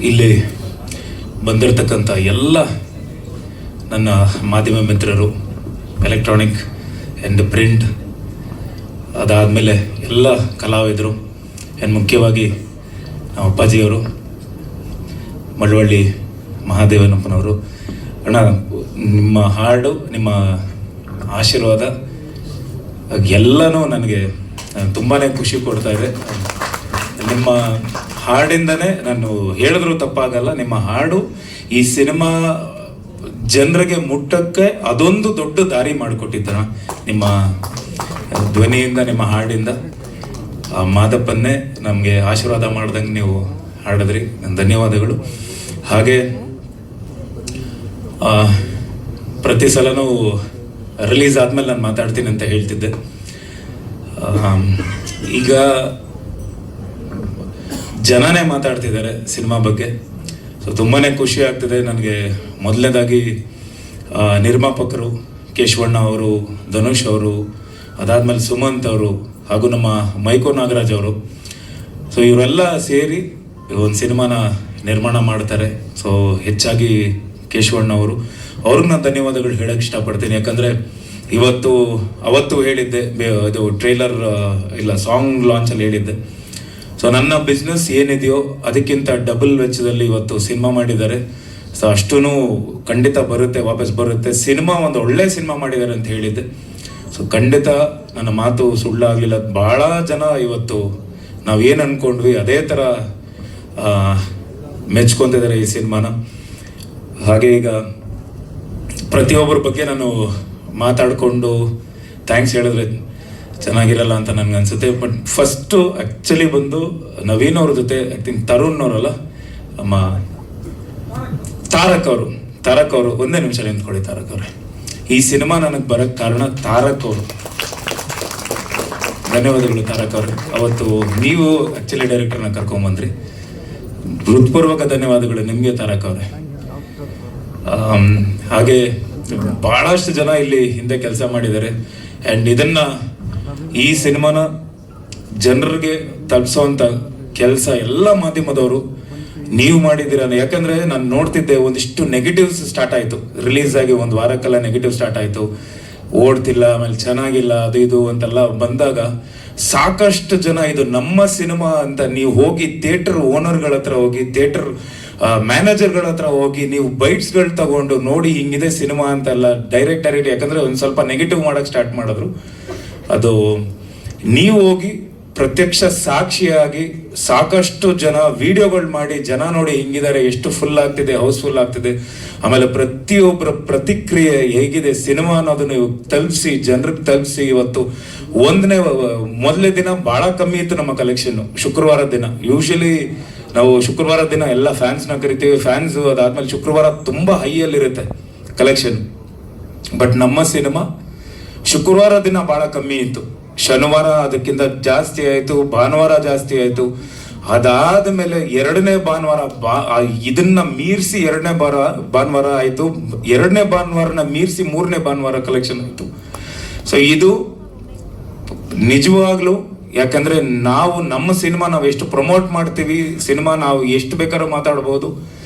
ಇಲ್ಲಿ ಬಂದಿರತಕ್ಕಂಥ ಎಲ್ಲ ನನ್ನ ಮಾಧ್ಯಮ ಮಿತ್ರರು, ಎಲೆಕ್ಟ್ರಾನಿಕ್ ಆ್ಯಂಡ್ ಪ್ರಿಂಟ್, ಅದಾದಮೇಲೆ ಎಲ್ಲ ಕಲಾವಿದರು, ಆ್ಯಂಡ್ ಮುಖ್ಯವಾಗಿ ನಮ್ಮ ಅಪ್ಪಾಜಿಯವರು, ಮಳವಳ್ಳಿ ಮಹಾದೇವನಪ್ಪನವರು. ಅಣ್ಣ, ನಿಮ್ಮ ಹಾಡು, ನಿಮ್ಮ ಆಶೀರ್ವಾದ ಎಲ್ಲನೂ ನನಗೆ ತುಂಬಾ ಖುಷಿ ಕೊಡ್ತಾ ಇದೆ. ನಿಮ್ಮ ಹಾಡಿಂದನೇ, ನಾನು ಹೇಳಿದ್ರೂ ತಪ್ಪಾಗಲ್ಲ, ನಿಮ್ಮ ಹಾಡು ಈ ಸಿನಿಮಾ ಜನರಿಗೆ ಮುಟ್ಟಕ್ಕೆ ಅದೊಂದು ದೊಡ್ಡ ದಾರಿ ಮಾಡಿಕೊಟ್ಟಿದ್ದಣ. ನಿಮ್ಮ ಧ್ವನಿಯಿಂದ, ನಿಮ್ಮ ಹಾಡಿಂದ ಮಾದಪ್ಪನ್ನೇ ನಮಗೆ ಆಶೀರ್ವಾದ ಮಾಡ್ದಂಗೆ ನೀವು ಹಾಡಿದ್ರಿ. ಧನ್ಯವಾದಗಳು. ಹಾಗೆ ಪ್ರತಿ ಸಲನೂ ರಿಲೀಸ್ ಆದಮೇಲೆ ನಾನು ಮಾತಾಡ್ತೀನಿ ಅಂತ ಹೇಳ್ತಿದ್ದೆ. ಈಗ ಜನನೇ ಮಾತಾಡ್ತಿದ್ದಾರೆ ಸಿನಿಮಾ ಬಗ್ಗೆ. ಸೊ ತುಂಬಾ ಖುಷಿ ಆಗ್ತಿದೆ ನನಗೆ. ಮೊದಲನೇದಾಗಿ ನಿರ್ಮಾಪಕರು ಕೇಶವಣ್ಣ ಅವರು, ಧನುಷ್ ಅವರು, ಅದಾದಮೇಲೆ ಸುಮಂತ್ ಅವರು, ಹಾಗೂ ನಮ್ಮ ಮೈಕೋ ನಾಗರಾಜ್ ಅವರು. ಸೊ ಇವರೆಲ್ಲ ಸೇರಿ ಒಂದು ಸಿನಿಮಾನ ನಿರ್ಮಾಣ ಮಾಡ್ತಾರೆ. ಸೊ ಹೆಚ್ಚಾಗಿ ಕೇಶವಣ್ಣ ಅವರು, ಅವ್ರಿಗೆ ನಾನು ಧನ್ಯವಾದಗಳು ಹೇಳಕ್ಕೆ ಇಷ್ಟಪಡ್ತೀನಿ. ಯಾಕಂದರೆ ಅವತ್ತು ಹೇಳಿದ್ದೆ, ಇದು ಟ್ರೈಲರ್ ಇಲ್ಲ ಸಾಂಗ್ ಲಾಂಚಲ್ಲಿ ಹೇಳಿದ್ದೆ. ಸೊ ನನ್ನ ಬಿಸ್ನೆಸ್ ಏನಿದೆಯೋ ಅದಕ್ಕಿಂತ ಡಬಲ್ ವೆಚ್ಚದಲ್ಲಿ ಇವತ್ತು ಸಿನಿಮಾ ಮಾಡಿದ್ದಾರೆ. ಸೊ ಅಷ್ಟೂ ಖಂಡಿತ ಬರುತ್ತೆ, ವಾಪಸ್ ಬರುತ್ತೆ. ಸಿನಿಮಾ ಒಂದು ಒಳ್ಳೆ ಸಿನಿಮಾ ಮಾಡಿದ್ದಾರೆ ಅಂತ ಹೇಳಿದ್ದೆ. ಸೊ ಖಂಡಿತ ನನ್ನ ಮಾತು ಸುಳ್ಳಾಗಲಿಲ್ಲ. ಭಾಳ ಜನ ಇವತ್ತು ನಾವೇನು ಅಂದ್ಕೊಂಡ್ವಿ ಅದೇ ಥರ ಮೆಚ್ಕೊತಿದ್ದಾರೆ ಈ ಸಿನಿಮಾನ. ಹಾಗೆ ಈಗ ಪ್ರತಿಯೊಬ್ಬರ ಬಗ್ಗೆ ನಾನು ಮಾತಾಡಿಕೊಂಡು ಥ್ಯಾಂಕ್ಸ್ ಹೇಳಿದ್ರೆ ಚೆನ್ನಾಗಿರಲ್ಲ ಅಂತ ನನಗನ್ಸುತ್ತೆ. ಬಟ್ ಫಸ್ಟು ಆ್ಯಕ್ಚುಲಿ ಬಂದು ನವೀನ್ ಅವ್ರ ಜೊತೆ ಐ ಥಿಂಕ್ ತರುಣ್ ಅವರಲ್ಲ, ನಮ್ಮ ತಾರಕ್ ಅವರು ಒಂದೇ ನಿಮಿಷ ನಿಂತ್ಕೊಳ್ಳಿ. ತಾರಕ್ ಅವ್ರೆ, ಈ ಸಿನಿಮಾ ನನಗೆ ಬರೋಕ್ಕೆ ಕಾರಣ ತಾರಕ್ ಅವರು. ಧನ್ಯವಾದಗಳು ತಾರಕ್ ಅವ್ರೆ. ಅವತ್ತು ನೀವು ಆ್ಯಕ್ಚುಲಿ ಡೈರೆಕ್ಟರ್ನ ಕರ್ಕೊಂಬಂದ್ರಿ. ಹೃತ್ಪೂರ್ವಕ ಧನ್ಯವಾದಗಳು ನಿಮಗೆ ತಾರಕ್ ಅವ್ರೆ. ಹಾಗೆ ಭಾಳಷ್ಟು ಜನ ಇಲ್ಲಿ ಹಿಂದೆ ಕೆಲಸ ಮಾಡಿದ್ದಾರೆ. ಆ್ಯಂಡ್ ಈ ಸಿನಿಮಾನ ಜನರಿಗೆ ತಲುಪಿಸೋವಂಥ ಕೆಲಸ ಎಲ್ಲ ಮಾಧ್ಯಮದವರು ನೀವು ಮಾಡಿದ್ದೀರ. ಯಾಕಂದರೆ ನಾನು ನೋಡ್ತಿದ್ದೆ, ಒಂದಿಷ್ಟು ನೆಗೆಟಿವ್ಸ್ ಸ್ಟಾರ್ಟ್ ಆಯಿತು. ರಿಲೀಸ್ ಆಗಿ ಒಂದು ವಾರಕ್ಕೆಲ್ಲ ನೆಗೆಟಿವ್ ಸ್ಟಾರ್ಟ್ ಆಯಿತು. ಓಡ್ತಿಲ್ಲ, ಆಮೇಲೆ ಚೆನ್ನಾಗಿಲ್ಲ, ಅದು ಇದು ಅಂತೆಲ್ಲ ಬಂದಾಗ ಸಾಕಷ್ಟು ಜನ ಇದು ನಮ್ಮ ಸಿನಿಮಾ ಅಂತ ನೀವು ಹೋಗಿ ಥಿಯೇಟರ್ ಓನರ್ಗಳ ಹತ್ರ ಹೋಗಿ, ಥಿಯೇಟರ್ ಮ್ಯಾನೇಜರ್ಗಳ ಹತ್ರ ಹೋಗಿ ನೀವು ಬೈಟ್ಸ್ಗಳು ತಗೊಂಡು ನೋಡಿ ಹಿಂಗಿದೆ ಸಿನಿಮಾ ಅಂತೆಲ್ಲ ಡೈರೆಕ್ಟ್ ಯಾಕಂದರೆ ಒಂದು ಸ್ವಲ್ಪ ನೆಗೆಟಿವ್ ಮಾಡೋಕ್ಕೆ ಸ್ಟಾರ್ಟ್ ಮಾಡಿದ್ರು. ಅದು ನೀವು ಹೋಗಿ ಪ್ರತ್ಯಕ್ಷ ಸಾಕ್ಷಿಯಾಗಿ ಸಾಕಷ್ಟು ಜನ ವಿಡಿಯೋಗಳು ಮಾಡಿ ಜನ ನೋಡಿ ಹಿಂಗಿದ್ದಾರೆ, ಎಷ್ಟು ಫುಲ್ ಆಗ್ತಿದೆ, ಹೌಸ್ಫುಲ್ ಆಗ್ತಿದೆ, ಆಮೇಲೆ ಪ್ರತಿಯೊಬ್ಬರ ಪ್ರತಿಕ್ರಿಯೆ ಹೇಗಿದೆ ಸಿನಿಮಾ ಅನ್ನೋದು ನೀವು ತಲುಪಿಸಿ, ಜನರಿಗೆ ತಲುಪಿಸಿ. ಇವತ್ತು ಮೊದಲನೇ ದಿನ ಭಾಳ ಕಮ್ಮಿ ಇತ್ತು ನಮ್ಮ ಕಲೆಕ್ಷನ್ನು. ಶುಕ್ರವಾರ ದಿನ ಯೂಶಲಿ ನಾವು ಶುಕ್ರವಾರ ದಿನ ಎಲ್ಲ ಫ್ಯಾನ್ಸ್ನ ಕರಿತೀವಿ. ಫ್ಯಾನ್ಸು ಅದಾದ್ಮೇಲೆ ಶುಕ್ರವಾರ ತುಂಬ ಹೈಯಲ್ಲಿರುತ್ತೆ ಕಲೆಕ್ಷನ್. ಬಟ್ ನಮ್ಮ ಸಿನಿಮಾ ಶುಕ್ರವಾರ ದಿನ ಭಾಳ ಕಮ್ಮಿ ಇತ್ತು. ಶನಿವಾರ ಅದಕ್ಕಿಂತ ಜಾಸ್ತಿ ಆಯಿತು, ಭಾನುವಾರ ಜಾಸ್ತಿ ಆಯಿತು. ಅದಾದ ಮೇಲೆ ಎರಡನೇ ಭಾನುವಾರ ಇದನ್ನ ಮೀರಿಸಿ ಎರಡನೇ ಭಾನುವಾರ ಆಯಿತು. ಎರಡನೇ ಭಾನುವಾರನ ಮೀರಿಸಿ ಮೂರನೇ ಭಾನುವಾರ ಕಲೆಕ್ಷನ್ ಆಯಿತು. ಸೊ ಇದು ನಿಜವಾಗ್ಲೂ, ಯಾಕಂದರೆ ನಾವು ನಮ್ಮ ಸಿನಿಮಾ ನಾವು ಎಷ್ಟು ಪ್ರಮೋಟ್ ಮಾಡ್ತೀವಿ, ಸಿನಿಮಾ ನಾವು ಎಷ್ಟು ಬೇಕಾದ್ರೂ ಮಾತಾಡ್ಬೋದು,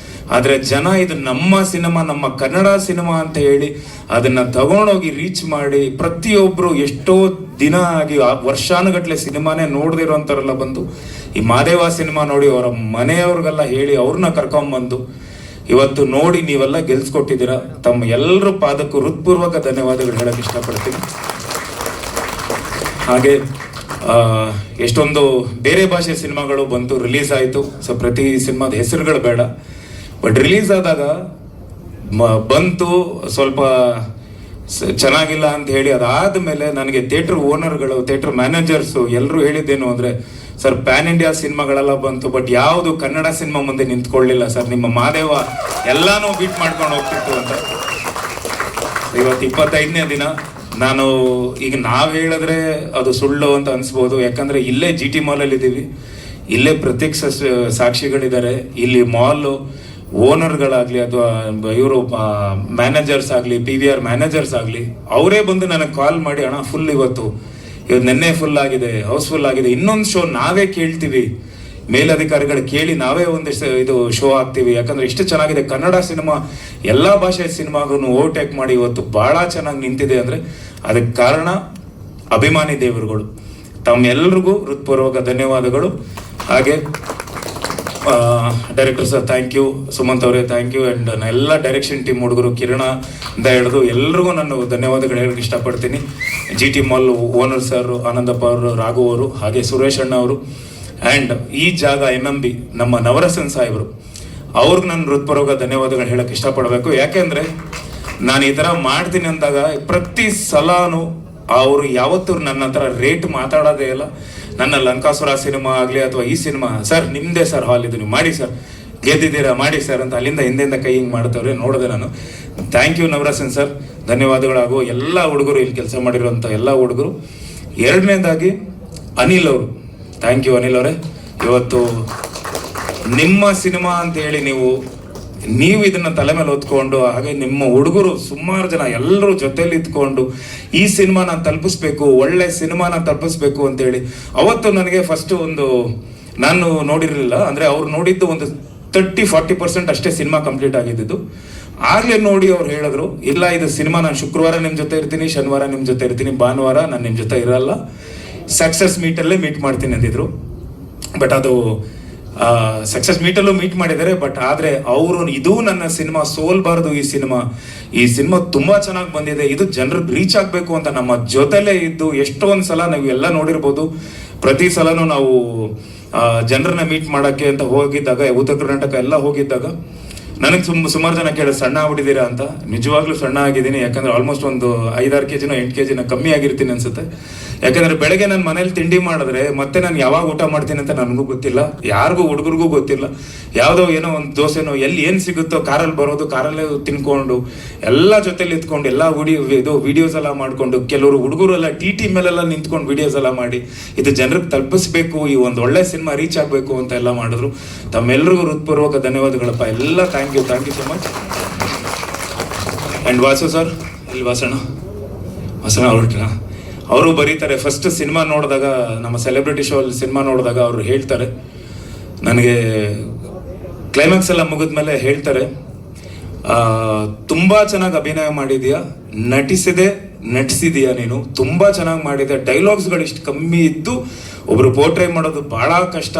ಆದರೆ ಜನ ಇದು ನಮ್ಮ ಸಿನಿಮಾ, ನಮ್ಮ ಕನ್ನಡ ಸಿನಿಮಾ ಅಂತ ಹೇಳಿ ಅದನ್ನು ತಗೊಂಡೋಗಿ ರೀಚ್ ಮಾಡಿ ಪ್ರತಿಯೊಬ್ಬರು ಎಷ್ಟೋ ದಿನ ಆಗಿ ವರ್ಷಾನುಗಟ್ಟಲೆ ಸಿನಿಮಾನೇ ನೋಡ್ದಿರೋಂಥವ್ರೆಲ್ಲ ಬಂದು ಈ ಮಾದೇವ ಸಿನಿಮಾ ನೋಡಿ ಅವರ ಮನೆಯವ್ರಿಗೆಲ್ಲ ಹೇಳಿ ಅವ್ರನ್ನ ಕರ್ಕೊಂಬಂದು ಇವತ್ತು ನೋಡಿ ನೀವೆಲ್ಲ ಗೆಲ್ಸ್ಕೊಟ್ಟಿದ್ದೀರಾ. ತಮ್ಮ ಎಲ್ಲರ ಪಾದಕ್ಕೂ ಹೃತ್ಪೂರ್ವಕ ಧನ್ಯವಾದಗಳು ಹೇಳಕ್ಕೆ ಇಷ್ಟಪಡ್ತೀನಿ. ಹಾಗೆ ಎಷ್ಟೊಂದು ಬೇರೆ ಭಾಷೆ ಸಿನಿಮಾಗಳು ಬಂತು, ರಿಲೀಸ್ ಆಯಿತು. ಸೊ ಪ್ರತಿ ಸಿನಿಮಾದ ಹೆಸರುಗಳು ಬೇಡ, ಬಟ್ ರಿಲೀಸ್ ಆದಾಗ ಬಂತು ಸ್ವಲ್ಪ ಚೆನ್ನಾಗಿಲ್ಲ ಅಂತ ಹೇಳಿ ಅದಾದಮೇಲೆ ನನಗೆ ಥಿಯೇಟರ್ ಓನರ್ಗಳು, ಥಿಯೇಟರ್ ಮ್ಯಾನೇಜರ್ಸು ಎಲ್ಲರೂ ಹೇಳಿದ್ದೇನು ಅಂದರೆ, ಸರ್ ಪ್ಯಾನ್ ಇಂಡಿಯಾ ಸಿನಿಮಾಗಳೆಲ್ಲ ಬಂತು, ಬಟ್ ಯಾವುದು ಕನ್ನಡ ಸಿನಿಮಾ ಮುಂದೆ ನಿಂತ್ಕೊಳ್ಳಿಲ್ಲ ಸರ್, ನಿಮ್ಮ ಮಾದೇವ ಎಲ್ಲಾನು ಬೀಟ್ ಮಾಡ್ಕೊಂಡು ಹೋಗ್ತಿತ್ತು ಅಂತ. ಇವತ್ತು 25ನೇ ದಿನ. ನಾನು ಈಗ ನಾವು ಹೇಳಿದ್ರೆ ಅದು ಸುಳ್ಳು ಅಂತ ಅನಿಸ್ಬೋದು, ಯಾಕಂದರೆ ಇಲ್ಲೇ GT ಮಾಲಲ್ಲಿ ಇದ್ದೀವಿ, ಇಲ್ಲೇ ಪ್ರತ್ಯಕ್ಷ ಸಾಕ್ಷಿಗಳಿದ್ದಾರೆ. ಇಲ್ಲಿ ಮಾಲು ಓನರ್ಗಳಾಗಲಿ ಅಥವಾ ಇವರು ಮ್ಯಾನೇಜರ್ಸ್ ಆಗಲಿ, PVR ಮ್ಯಾನೇಜರ್ಸ್ ಆಗಲಿ, ಅವರೇ ಬಂದು ನನಗೆ ಕಾಲ್ ಮಾಡಿ, ಅಣ್ಣ ಫುಲ್ ಇವತ್ತು ನೆನ್ನೆ ಫುಲ್ ಆಗಿದೆ, ಹೌಸ್ಫುಲ್ ಆಗಿದೆ, ಇನ್ನೊಂದು ಶೋ ನಾವೇ ಕೇಳ್ತೀವಿ, ಮೇಲಧಿಕಾರಿಗಳು ಕೇಳಿ ನಾವೇ ಒಂದಿಷ್ಟು ಇದು ಶೋ ಆಗ್ತೀವಿ. ಯಾಕಂದ್ರೆ ಇಷ್ಟು ಚೆನ್ನಾಗಿದೆ ಕನ್ನಡ ಸಿನಿಮಾ, ಎಲ್ಲ ಭಾಷೆಯ ಸಿನಿಮಾಗೂ ಓವರ್ಟೇಕ್ ಮಾಡಿ ಇವತ್ತು ಬಹಳ ಚೆನ್ನಾಗಿ ನಿಂತಿದೆ ಅಂದ್ರೆ ಅದಕ್ಕೆ ಕಾರಣ ಅಭಿಮಾನಿ ದೇವರುಗಳು. ತಮ್ಮೆಲ್ಲರಿಗೂ ಹೃತ್ಪೂರ್ವಕ ಧನ್ಯವಾದಗಳು. ಹಾಗೆ director sir thank you, Sumanth ಅವರೇ ಥ್ಯಾಂಕ್ ಯು, ಆ್ಯಂಡ್ ಎಲ್ಲ ಡೈರೆಕ್ಷನ್ ಟೀಮ್ ಹುಡುಗರು ಕಿರಣ ಇಂದ ಹಿಡಿದು ಎಲ್ರಿಗೂ ನಾನು ಧನ್ಯವಾದಗಳು ಹೇಳಕ್ಕೆ ಇಷ್ಟಪಡ್ತೀನಿ. GT mall owner sir, Anandappa ಅವರು, ರಾಘು ಅವರು, ಹಾಗೆ ಸುರೇಶ್ ಅಣ್ಣ ಅವರು, ಆ್ಯಂಡ್ ಈ ಜಾಗ MMB ನಮ್ಮ ನವರಸನ್ ಸಾಹೇಬರು, ಅವ್ರಿಗೆ ನಾನು ಹೃತ್ಪೂರ್ವಕ ಧನ್ಯವಾದಗಳು ಹೇಳಕ್ಕೆ ಇಷ್ಟಪಡಬೇಕು. ಯಾಕೆಂದರೆ ನಾನು ಈ ಥರ ಮಾಡ್ತೀನಿ ಅಂದಾಗ ಪ್ರತಿ ಸಲನೂ ಅವರು ಯಾವತ್ತೂ ನನ್ನ ಹತ್ರ ರೇಟ್ ಮಾತಾಡೋದೇ ಇಲ್ಲ. ನನ್ನ ಲಂಕಾಸುರ ಸಿನಿಮಾ ಆಗಲಿ ಅಥವಾ ಈ ಸಿನಿಮಾ, ಸರ್ ನಿಮ್ಮದೇ ಸರ್ ಹಾಲ್ ಇದು, ನೀವು ಮಾಡಿ ಸರ್, ಗೆದ್ದಿದ್ದೀರಾ ಮಾಡಿ ಸರ್ ಅಂತ ಅಲ್ಲಿಂದ ಹಿಂದೆಯಿಂದ ಕೈ ಹಿಂಗೆ ಮಾಡ್ತವ್ರೆ ನೋಡಿದೆ ನಾನು. ಥ್ಯಾಂಕ್ ಯು ನವರಸನ್ ಸರ್, ಧನ್ಯವಾದಗಳು. ಹಾಗೂ ಎಲ್ಲ ಹುಡುಗರು ಇಲ್ಲಿ ಕೆಲಸ ಮಾಡಿರೋಂಥ ಎಲ್ಲ ಹುಡುಗರು. ಎರಡನೇದಾಗಿ ಅನಿಲ್ ಅವರು, ಥ್ಯಾಂಕ್ ಯು ಅನಿಲ್ ಅವರೇ. ಇವತ್ತು ನಿಮ್ಮ ಸಿನಿಮಾ ಅಂತ ಹೇಳಿ ನೀವು ಇದನ್ನ ತಲೆ ಮೇಲೆ ಹೊತ್ಕೊಂಡು, ಹಾಗೆ ನಿಮ್ಮ ಹುಡುಗರು ಸುಮಾರು ಜನ ಎಲ್ಲರೂ ಜೊತೆಲಿ ಇದ್ಕೊಂಡು ಈ ಸಿನಿಮಾನ ತಲುಪಿಸ್ಬೇಕು, ಒಳ್ಳೆ ಸಿನಿಮಾನ ತಲುಪಿಸ್ಬೇಕು ಅಂತೇಳಿ ಅವತ್ತು ನನಗೆ ಫಸ್ಟ್ ನಾನು ನೋಡಿರಲಿಲ್ಲ, ಅಂದರೆ ಅವ್ರು ನೋಡಿದ್ದು 30-40% ಅಷ್ಟೇ ಸಿನಿಮಾ ಕಂಪ್ಲೀಟ್ ಆಗಿದ್ದು. ಆಗ್ಲೇ ನೋಡಿ ಅವ್ರು ಹೇಳಿದ್ರು, ಇಲ್ಲ ಇದು ಸಿನಿಮಾ ನಾನು ಶುಕ್ರವಾರ ನಿಮ್ಮ ಜೊತೆ ಇರ್ತೀನಿ, ಶನಿವಾರ ನಿಮ್ಮ ಜೊತೆ ಇರ್ತೀನಿ, ಭಾನುವಾರ ನಾನು ನಿಮ್ಮ ಜೊತೆ ಇರಲ್ಲ, ಸಕ್ಸಸ್ ಮೀಟಲ್ಲೇ ಮೀಟ್ ಮಾಡ್ತೀನಿ ಅಂದಿದ್ರು. ಬಟ್ ಅದು ಸಕ್ಸಸ್ ಮೀಟಲ್ಲೂ ಮೀಟ್ ಮಾಡಿದ್ದಾರೆ. ಬಟ್ ಆದರೆ ಅವರು ಇದು ನನ್ನ ಸಿನಿಮಾ ಸೋಲ್ಬಾರ್ದು, ಈ ಸಿನಿಮಾ ತುಂಬ ಚೆನ್ನಾಗಿ ಬಂದಿದೆ, ಇದು ಜನರಿಗೆ ರೀಚ್ ಆಗಬೇಕು ಅಂತ ನಮ್ಮ ಜೊತೆಲೇ ಇದ್ದು ಎಷ್ಟೊಂದು ಸಲ ನೀವು ಎಲ್ಲ ನೋಡಿರ್ಬೋದು. ಪ್ರತಿ ಸಲನೂ ನಾವು ಜನರನ್ನ ಮೀಟ್ ಮಾಡೋಕ್ಕೆ ಅಂತ ಹೋಗಿದ್ದಾಗ, ಉತ್ತರ ಕರ್ನಾಟಕ ಎಲ್ಲ ಹೋಗಿದ್ದಾಗ ನನಗೆ ಸುಮಾರು ಜನ ಕೇಳಿ ಸಣ್ಣ ಆಗ್ಬಿಟ್ಟಿದ್ದೀರಾ ಅಂತ. ನಿಜವಾಗ್ಲೂ ಸಣ್ಣ ಆಗಿದ್ದೀನಿ, ಯಾಕಂದ್ರೆ ಆಲ್ಮೋಸ್ಟ್ 5-6 kg 8 kg ಕಮ್ಮಿ ಆಗಿರ್ತೀನಿ ಅನ್ಸುತ್ತೆ. ಯಾಕಂದ್ರೆ ಬೆಳಗ್ಗೆ ನನ್ನ ಮನೇಲಿ ತಿಂಡಿ ಮಾಡಿದ್ರೆ ಮತ್ತೆ ನಾನು ಯಾವಾಗ ಊಟ ಮಾಡ್ತೀನಿ ಅಂತ ನನಗೂ ಗೊತ್ತಿಲ್ಲ, ಯಾರಿಗೂ ಹುಡುಗರಿಗೂ ಗೊತ್ತಿಲ್ಲ. ಯಾವುದೋ ಏನೋ ಒಂದು ದೋಸೆನೋ ಎಲ್ಲಿ ಏನು ಸಿಗುತ್ತೋ ಕಾರಲ್ಲಿ ಬರೋದು, ಕಾರಲ್ಲೇ ತಿನ್ಕೊಂಡು ಎಲ್ಲ ಜೊತೆಲಿ ಇತ್ಕೊಂಡು ಎಲ್ಲ ವಿಡಿಯೋಸ್ ಎಲ್ಲ ಮಾಡ್ಕೊಂಡು, ಕೆಲವರು ಹುಡುಗರು ಎಲ್ಲ TT ಮೇಲೆಲ್ಲ ನಿಂತ್ಕೊಂಡು ವಿಡಿಯೋಸ್ ಎಲ್ಲ ಮಾಡಿ ಇದು ಜನರಿಗೆ ತಲುಪಿಸ್ಬೇಕು, ಈ ಒಂದು ಒಳ್ಳೆ ಸಿನಿಮಾ ರೀಚ್ ಆಗಬೇಕು ಅಂತ ಎಲ್ಲ ಮಾಡಿದ್ರು. ತಮ್ಮೆಲ್ಲರಿಗೂ ಹೃತ್ಪೂರ್ವಕ ಧನ್ಯವಾದಗಳಪ್ಪ, ಎಲ್ಲ thank you so much. And Vasu sir, ಇಲ್ಲಿ ವಾಸಣ್ಣ ಹೊರಟಿನ ಅವರು ಬರೀತಾರೆ, ಫಸ್ಟ್ ಸಿನಿಮಾ ನೋಡಿದಾಗ, ನಮ್ಮ ಸೆಲೆಬ್ರಿಟಿ ಶೋ ಅಲ್ಲಿ ಸಿನಿಮಾ ನೋಡಿದಾಗ ಅವರು ಹೇಳ್ತಾರೆ, ನನಗೆ ಕ್ಲೈಮ್ಯಾಕ್ಸ್ ಎಲ್ಲ ಮುಗಿದ್ಮೇಲೆ ಹೇಳ್ತಾರೆ, ತುಂಬ ಚೆನ್ನಾಗಿ ಅಭಿನಯ ಮಾಡಿದೀಯಾ, ನಟಿಸಿದೀಯಾ ನೀನು, ತುಂಬ ಚೆನ್ನಾಗಿ ಮಾಡಿದೆ, ಡೈಲಾಗ್ಸ್ಗಳು ಇಷ್ಟು ಕಮ್ಮಿ ಇದ್ದು ಒಬ್ರು ಪೋರ್ಟ್ರೇ ಮಾಡೋದು ಭಾಳ ಕಷ್ಟ.